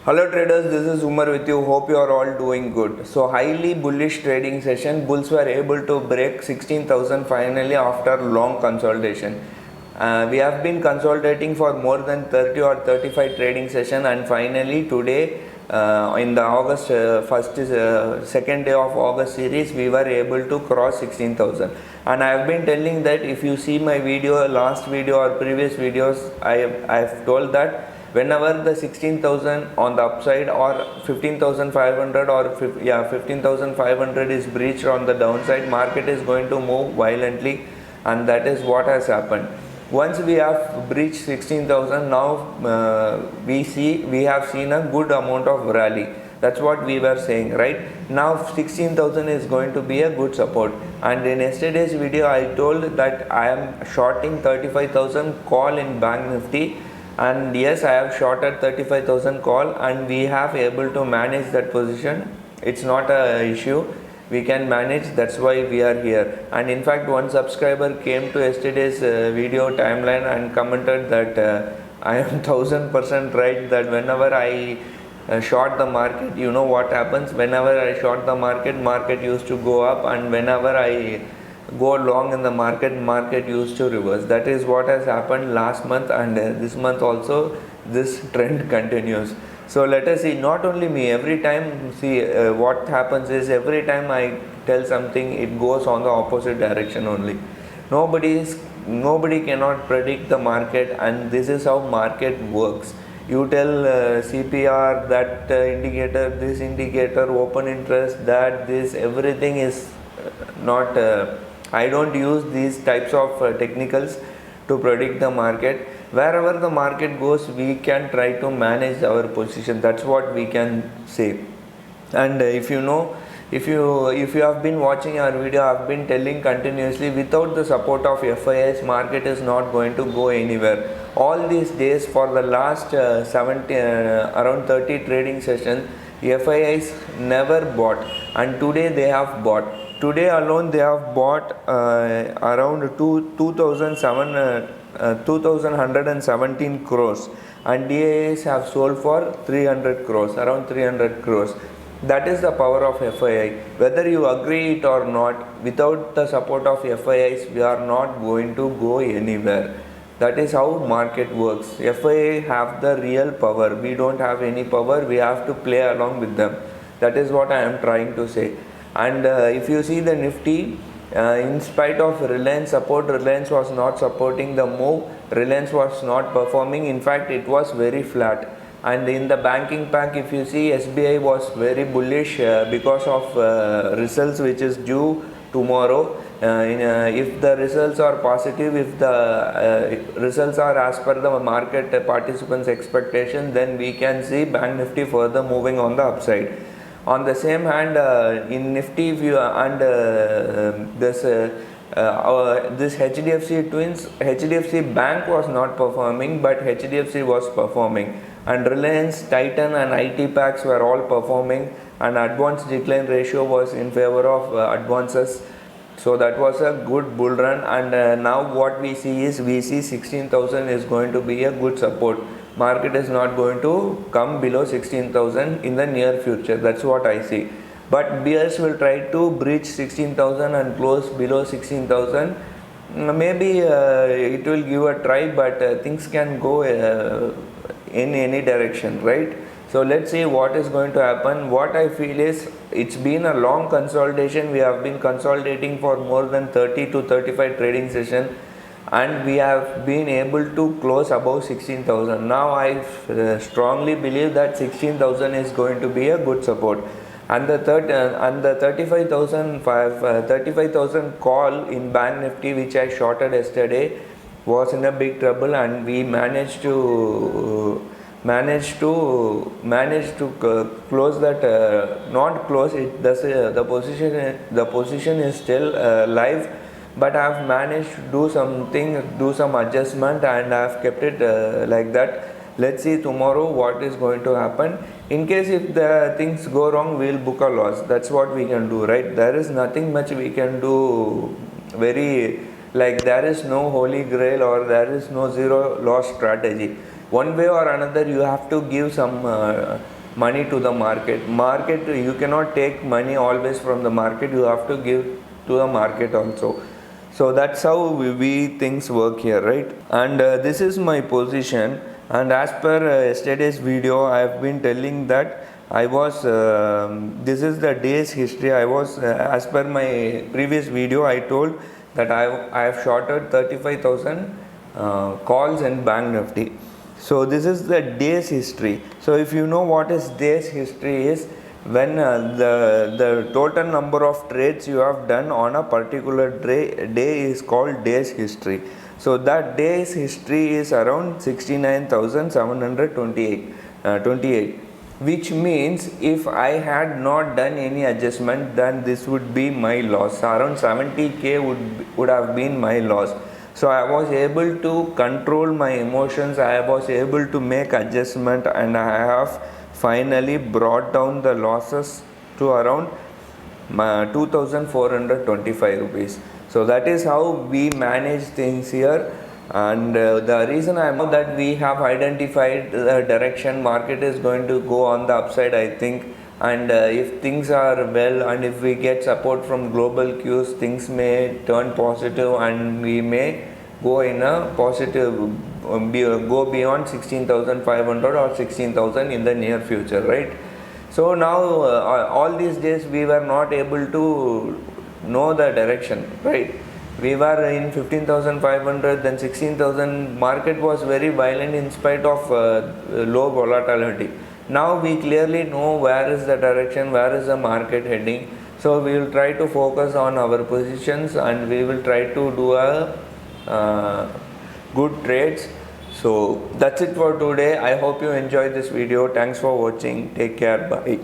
Hello traders, this is Umar with you. Hope you are all doing good. So highly bullish trading session. Bulls were able to break 16,000 finally after long consolidation. We have been consolidating for more than 30 or 35 trading session, and finally today in the August second day of August series we were able to cross 16,000. And I have been telling that if you see my video, last video or previous videos, I have told that whenever the 16,000 on the upside or 15,500 or 15,500 is breached on the downside, market is going to move violently, and that is what has happened. Once we have breached 16,000, now we have seen a good amount of rally. That's what we were saying, right? Now 16,000 is going to be a good support, and in yesterday's video I told that I am shorting 35,000 call in Bank Nifty. And yes, I have shorted 35,000 call, and we have able to manage that position. It's not a issue, we can manage. That's why we are here. And in fact, one subscriber came to yesterday's video timeline and commented that I am 1000% right, that whenever I short the market, you know what happens. Whenever I short the market used to go up, and whenever I go long in the market used to reverse. That is what has happened last month, and this month also this trend continues. So let us see. Not only me, every time, see what happens is every time I tell something, it goes on the opposite direction only. Nobody cannot predict the market, and this is how market works. You tell CPR, that indicator, this indicator, open interest, that this, everything is not I don't use these types of technicals to predict the market. Wherever the market goes, we can try to manage our position. That's what we can say. And if you have been watching our video, I've been telling continuously, without the support of FIIs, market is not going to go anywhere. All these days, for the last around 30 trading sessions, FIIs never bought, and today they have bought. Today alone they have bought around 2,117 crores, and DIAs have sold for 300 crores, around 300 crores. That is the power of FII. Whether you agree it or not, without the support of FIIs, we are not going to go anywhere. That is how market works. FII have the real power. We don't have any power. We have to play along with them. That is what I am trying to say. And if you see the Nifty, in spite of Reliance support, Reliance was not supporting the move. Reliance was not performing. In fact, it was very flat. And in the banking pack, if you see, SBI was very bullish because of results which is due tomorrow. If the results are positive, if the results are as per the market participants' expectation, then we can see Bank Nifty further moving on the upside. On the same hand, in Nifty, if you and this HDFC twins, HDFC Bank was not performing, but HDFC was performing, and Reliance, Titan and IT packs were all performing, and advance decline ratio was in favor of advances. So that was a good bull run, and now what we see 16,000 is going to be a good support. Market is not going to come below 16,000 in the near future. That's what I see. But bears will try to breach 16,000 and close below 16,000. Maybe it will give a try, but things can go in any direction, right? So let's see what is going to happen. What I feel is, it's been a long consolidation. We have been consolidating for more than 30 to 35 trading sessions, and we have been able to close above 16,000. Now I strongly believe that 16,000 is going to be a good support, and the 35,000 call in Bank Nifty, which I shorted yesterday, was in a big trouble, and we managed to close that, not close it, the position is still live, but I have managed to do some adjustment, and I have kept it like that. Let's see tomorrow what is going to happen. In case if the things go wrong, we will book a loss. That's what we can do, right? There is nothing much we can do. There is no holy grail, or there is no zero loss strategy. One way or another, you have to give some money to the market. You cannot take money always from the market, you have to give to the market also. So that's how we things work here, right? And this is my position, and as per yesterday's video I have been telling that I was this is the day's history. I was as per my previous video I told that I have shorted 35,000 calls in Bank Nifty. So this is the day's history. So if you know what is day's history is, when the total number of trades you have done on a particular day is called day's history. So that day's history is around 69,728, which means if I had not done any adjustment, then this would be my loss. Around 70k would have been my loss. So I was able to control my emotions, I was able to make adjustment, and I have finally brought down the losses to around 2,425 rupees. So that is how we manage things here. And the reason I know that we have identified the direction market is going to go on the upside, I think. And if things are well, and if we get support from global cues, things may turn positive, and we may go in a positive, go beyond 16,500 or 16,000 in the near future, right? So now all these days we were not able to know the direction, right? We were in 15,500, then 16,000. Market was very violent in spite of low volatility. Now we clearly know where is the direction, where is the market heading. So we will try to focus on our positions, and we will try to do a good trades. So that's it for today. I hope you enjoyed this video. Thanks for watching. Take care. Bye.